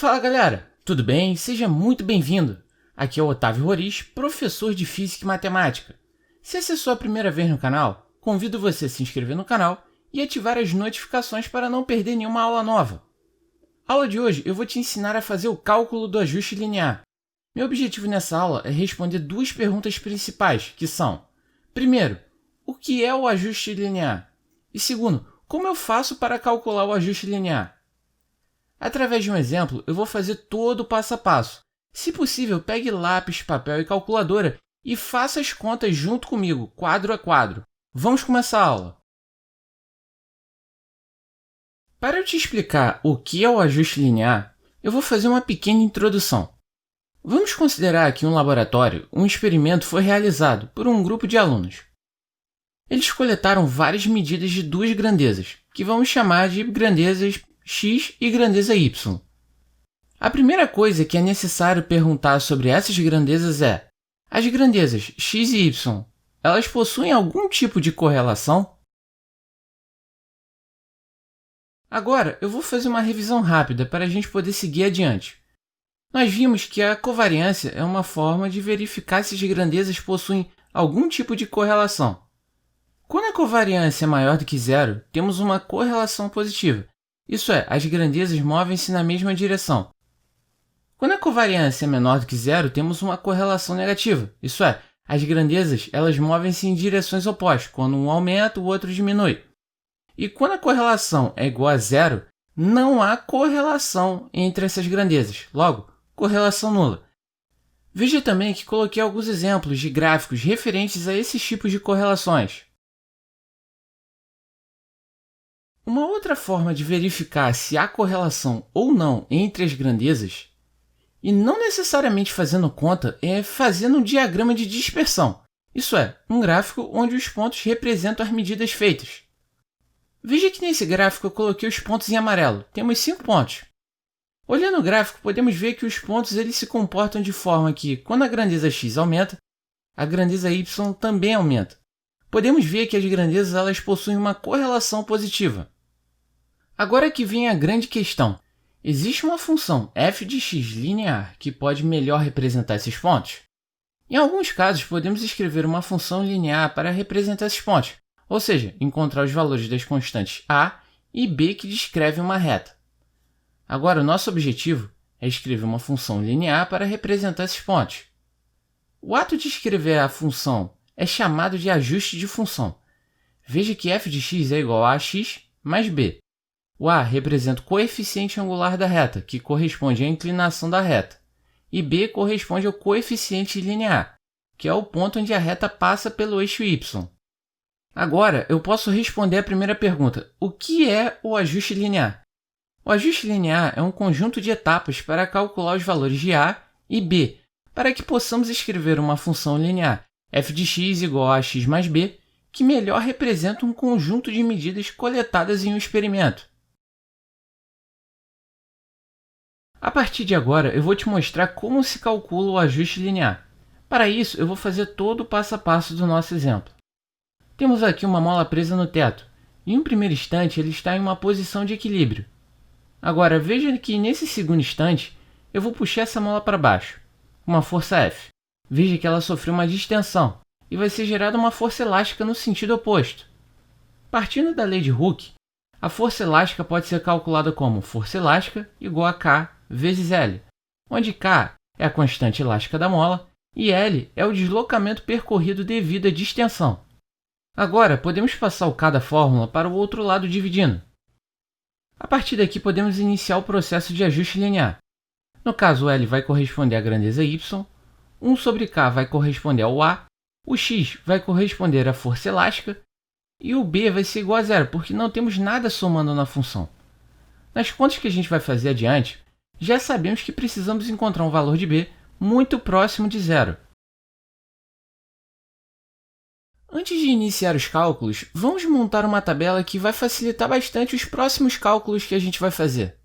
Fala galera, tudo bem? Seja muito bem-vindo! Aqui é o Otávio Roriz, professor de Física e Matemática. Se essa é a sua primeira vez no canal, convido você a se inscrever no canal e ativar as notificações para não perder nenhuma aula nova. A aula de hoje eu vou te ensinar a fazer o cálculo do ajuste linear. Meu objetivo nessa aula é responder duas perguntas principais, que são: primeiro, o que é o ajuste linear? E segundo, como eu faço para calcular o ajuste linear? Através de um exemplo, eu vou fazer todo o passo a passo. Se possível, pegue lápis, papel e calculadora e faça as contas junto comigo, quadro a quadro. Vamos começar a aula! Para eu te explicar o que é o ajuste linear, eu vou fazer uma pequena introdução. Vamos considerar que em um laboratório, um experimento foi realizado por um grupo de alunos. Eles coletaram várias medidas de duas grandezas, que vamos chamar de grandezas x e grandeza y. A primeira coisa que é necessário perguntar sobre essas grandezas é: as grandezas x e y, elas possuem algum tipo de correlação? Agora, eu vou fazer uma revisão rápida para a gente poder seguir adiante. Nós vimos que a covariância é uma forma de verificar se as grandezas possuem algum tipo de correlação. Quando a covariância é maior do que zero, temos uma correlação positiva. Isso é, as grandezas movem-se na mesma direção. Quando a covariância é menor do que zero, temos uma correlação negativa. Isso é, as grandezas elas movem-se em direções opostas, quando um aumenta, o outro diminui. E quando a correlação é igual a zero, não há correlação entre essas grandezas. Logo, correlação nula. Veja também que coloquei alguns exemplos de gráficos referentes a esses tipos de correlações. Uma outra forma de verificar se há correlação ou não entre as grandezas, e não necessariamente fazendo conta, é fazendo um diagrama de dispersão, isso é, um gráfico onde os pontos representam as medidas feitas. Veja que nesse gráfico eu coloquei os pontos em amarelo, temos 5 pontos. Olhando o gráfico, podemos ver que os pontos eles se comportam de forma que, quando a grandeza x aumenta, a grandeza y também aumenta. Podemos ver que as grandezas elas possuem uma correlação positiva. Agora que vem a grande questão. Existe uma função f de x linear que pode melhor representar esses pontos? Em alguns casos, podemos escrever uma função linear para representar esses pontos, ou seja, encontrar os valores das constantes a e b que descrevem uma reta. Agora, o nosso objetivo é escrever uma função linear para representar esses pontos. O ato de escrever a função é chamado de ajuste de função. Veja que f de x é igual a x mais b. O a representa o coeficiente angular da reta, que corresponde à inclinação da reta, e b corresponde ao coeficiente linear, que é o ponto onde a reta passa pelo eixo y. Agora, eu posso responder a primeira pergunta: o que é o ajuste linear? O ajuste linear é um conjunto de etapas para calcular os valores de a e b, para que possamos escrever uma função linear f de x igual a x mais b, que melhor representa um conjunto de medidas coletadas em um experimento. A partir de agora, eu vou te mostrar como se calcula o ajuste linear. Para isso, eu vou fazer todo o passo a passo do nosso exemplo. Temos aqui uma mola presa no teto. Em um primeiro instante, ele está em uma posição de equilíbrio. Agora, veja que nesse segundo instante, eu vou puxar essa mola para baixo, uma força F. Veja que ela sofreu uma distensão e vai ser gerada uma força elástica no sentido oposto. Partindo da lei de Hooke, a força elástica pode ser calculada como força elástica igual a K vezes L, onde K é a constante elástica da mola e L é o deslocamento percorrido devido à distensão. Agora, podemos passar o K da fórmula para o outro lado dividindo. A partir daqui, podemos iniciar o processo de ajuste linear. No caso, o L vai corresponder à grandeza Y, 1 sobre K vai corresponder ao A, o X vai corresponder à força elástica e o B vai ser igual a zero, porque não temos nada somando na função. Nas contas que a gente vai fazer adiante, já sabemos que precisamos encontrar um valor de B muito próximo de zero. Antes de iniciar os cálculos, vamos montar uma tabela que vai facilitar bastante os próximos cálculos que a gente vai fazer.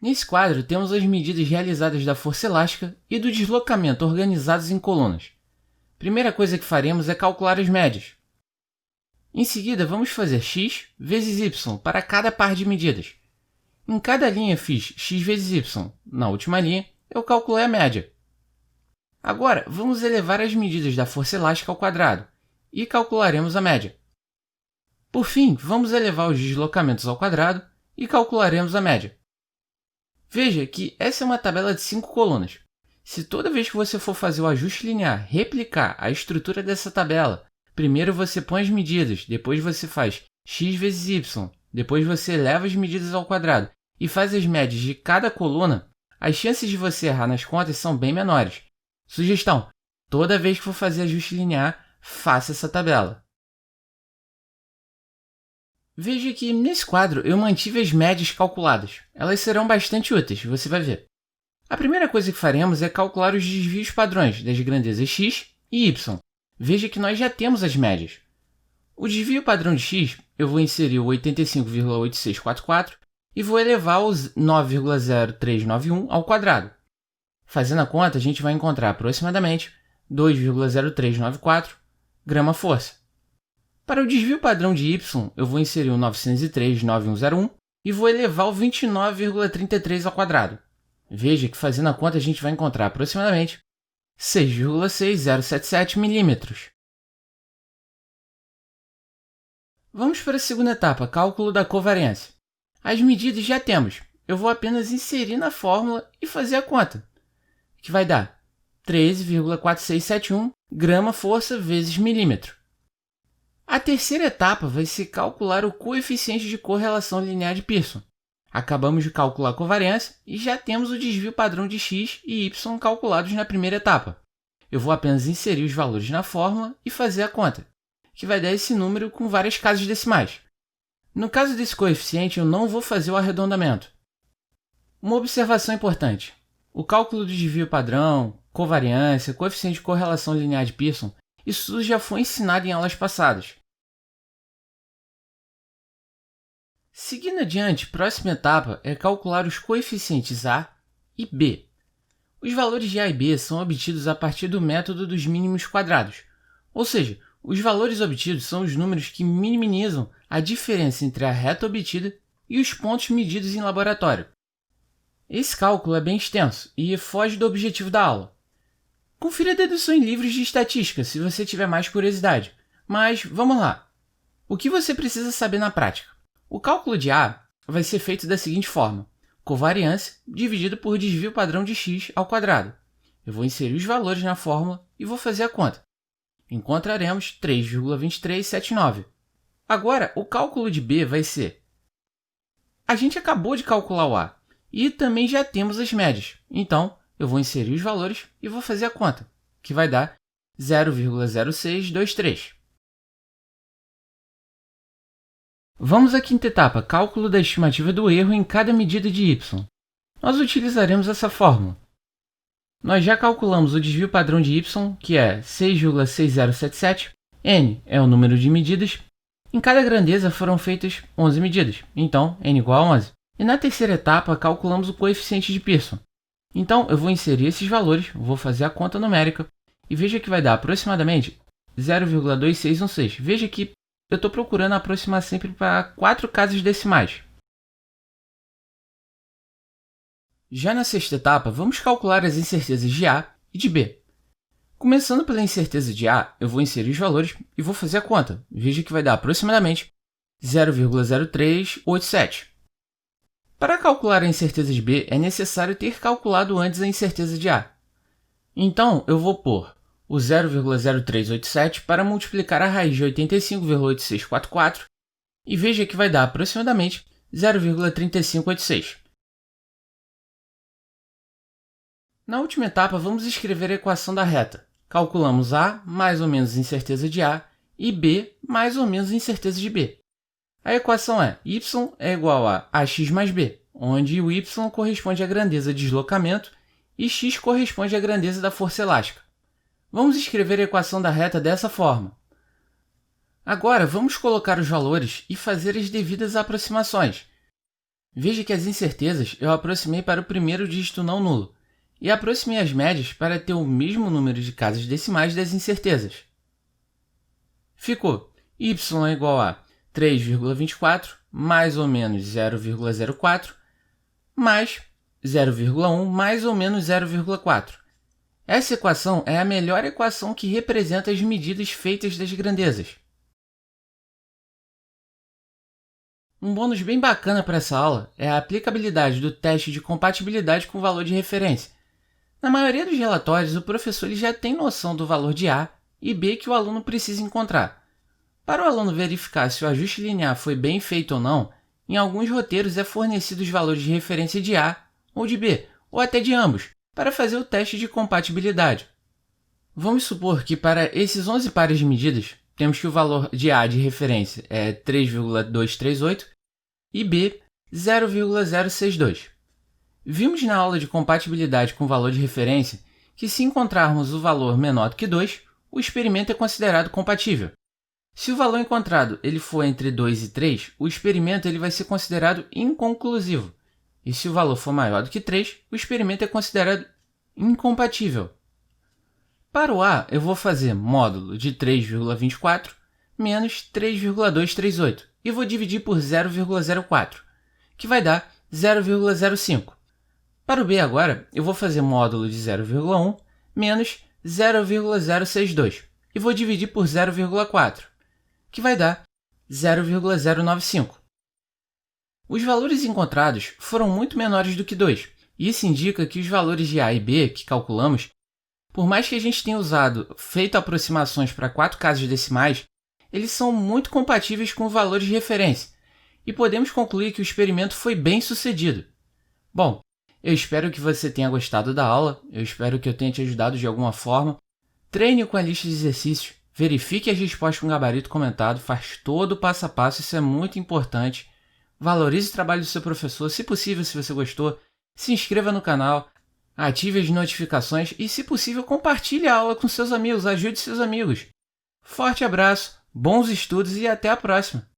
Nesse quadro, temos as medidas realizadas da força elástica e do deslocamento organizados em colunas. Primeira coisa que faremos é calcular as médias. Em seguida, vamos fazer x vezes y para cada par de medidas. Em cada linha fiz x vezes y. Na última linha, eu calculei a média. Agora, vamos elevar as medidas da força elástica ao quadrado e calcularemos a média. Por fim, vamos elevar os deslocamentos ao quadrado e calcularemos a média. Veja que essa é uma tabela de 5 colunas. Se toda vez que você for fazer o ajuste linear replicar a estrutura dessa tabela, primeiro você põe as medidas, depois você faz x vezes y, depois você eleva as medidas ao quadrado e faz as médias de cada coluna, as chances de você errar nas contas são bem menores. Sugestão: toda vez que for fazer ajuste linear, faça essa tabela. Veja que nesse quadro eu mantive as médias calculadas. Elas serão bastante úteis, você vai ver. A primeira coisa que faremos é calcular os desvios padrões das grandezas x e y. Veja que nós já temos as médias. O desvio padrão de x, eu vou inserir o 85,8644 e vou elevar o 9,0391 ao quadrado. Fazendo a conta, a gente vai encontrar aproximadamente 2,0394 grama-força. Para o desvio padrão de y, eu vou inserir o 903,9101 e vou elevar o 29,33 ao quadrado. Veja que fazendo a conta a gente vai encontrar aproximadamente 6,6077 milímetros. Vamos para a segunda etapa, cálculo da covariância. As medidas já temos, eu vou apenas inserir na fórmula e fazer a conta, que vai dar 13,4671 grama-força vezes milímetro. A terceira etapa vai ser calcular o coeficiente de correlação linear de Pearson. Acabamos de calcular a covariância e já temos o desvio padrão de x e y calculados na primeira etapa. Eu vou apenas inserir os valores na fórmula e fazer a conta, que vai dar esse número com várias casas decimais. No caso desse coeficiente, eu não vou fazer o arredondamento. Uma observação importante: o cálculo do desvio padrão, covariância, coeficiente de correlação linear de Pearson, isso já foi ensinado em aulas passadas. Seguindo adiante, próxima etapa é calcular os coeficientes A e B. Os valores de A e B são obtidos a partir do método dos mínimos quadrados, ou seja, os valores obtidos são os números que minimizam a diferença entre a reta obtida e os pontos medidos em laboratório. Esse cálculo é bem extenso e foge do objetivo da aula. Confira a dedução em livros de estatística se você tiver mais curiosidade, mas vamos lá. O que você precisa saber na prática? O cálculo de A vai ser feito da seguinte forma: covariância dividido por desvio padrão de x ao quadrado. Eu vou inserir os valores na fórmula e vou fazer a conta. Encontraremos 3,2379. Agora, o cálculo de B vai ser: a gente acabou de calcular o A e também já temos as médias, então eu vou inserir os valores e vou fazer a conta, que vai dar 0,0623. Vamos à quinta etapa, cálculo da estimativa do erro em cada medida de y. Nós utilizaremos essa fórmula. Nós já calculamos o desvio padrão de y, que é 6,6077, n é o número de medidas. Em cada grandeza foram feitas 11 medidas, então n igual a 11. E na terceira etapa, calculamos o coeficiente de Pearson. Então, eu vou inserir esses valores, vou fazer a conta numérica, e veja que vai dar aproximadamente 0,2616. Veja que eu estou procurando aproximar sempre para 4 casas decimais. Já na sexta etapa, vamos calcular as incertezas de A e de B. Começando pela incerteza de A, eu vou inserir os valores e vou fazer a conta. Veja que vai dar aproximadamente 0,0387. Para calcular a incerteza de B, é necessário ter calculado antes a incerteza de A. Então, eu vou pôr o 0,0387 para multiplicar a raiz de 85,8644 e veja que vai dar aproximadamente 0,3586. Na última etapa, vamos escrever a equação da reta. Calculamos A mais ou menos incerteza de A e B mais ou menos incerteza de B. A equação é y é igual a ax mais b, onde o y corresponde à grandeza de deslocamento e x corresponde à grandeza da força elástica. Vamos escrever a equação da reta dessa forma. Agora, vamos colocar os valores e fazer as devidas aproximações. Veja que as incertezas eu aproximei para o primeiro dígito não nulo e aproximei as médias para ter o mesmo número de casas decimais das incertezas. Ficou y é igual a 3,24 mais ou menos 0,04 mais 0,1 mais ou menos 0,4. Essa equação é a melhor equação que representa as medidas feitas das grandezas. Um bônus bem bacana para essa aula é a aplicabilidade do teste de compatibilidade com o valor de referência. Na maioria dos relatórios, o professor ele já tem noção do valor de A e B que o aluno precisa encontrar. Para o aluno verificar se o ajuste linear foi bem feito ou não, em alguns roteiros é fornecido os valores de referência de A ou de B, ou até de ambos, para fazer o teste de compatibilidade. Vamos supor que para esses 11 pares de medidas, temos que o valor de A de referência é 3,238 e B 0,062. Vimos na aula de compatibilidade com valor de referência que se encontrarmos o valor menor do que 2, o experimento é considerado compatível. Se o valor encontrado ele for entre 2 e 3, o experimento ele vai ser considerado inconclusivo. E se o valor for maior do que 3, o experimento é considerado incompatível. Para o A, eu vou fazer módulo de 3,24 menos 3,238 e vou dividir por 0,04, que vai dar 0,05. Para o B agora, eu vou fazer módulo de 0,1 menos 0,062 e vou dividir por 0,4, que vai dar 0,095. Os valores encontrados foram muito menores do que 2, e isso indica que os valores de A e B que calculamos, por mais que a gente tenha feito aproximações para 4 casas decimais, eles são muito compatíveis com valores de referência, e podemos concluir que o experimento foi bem sucedido. Bom, eu espero que você tenha gostado da aula, eu espero que eu tenha te ajudado de alguma forma. Treine com a lista de exercícios, verifique as respostas com gabarito comentado, faz todo o passo a passo, isso é muito importante. Valorize o trabalho do seu professor, se possível, se você gostou, se inscreva no canal, ative as notificações e, se possível, compartilhe a aula com seus amigos, ajude seus amigos. Forte abraço, bons estudos e até a próxima!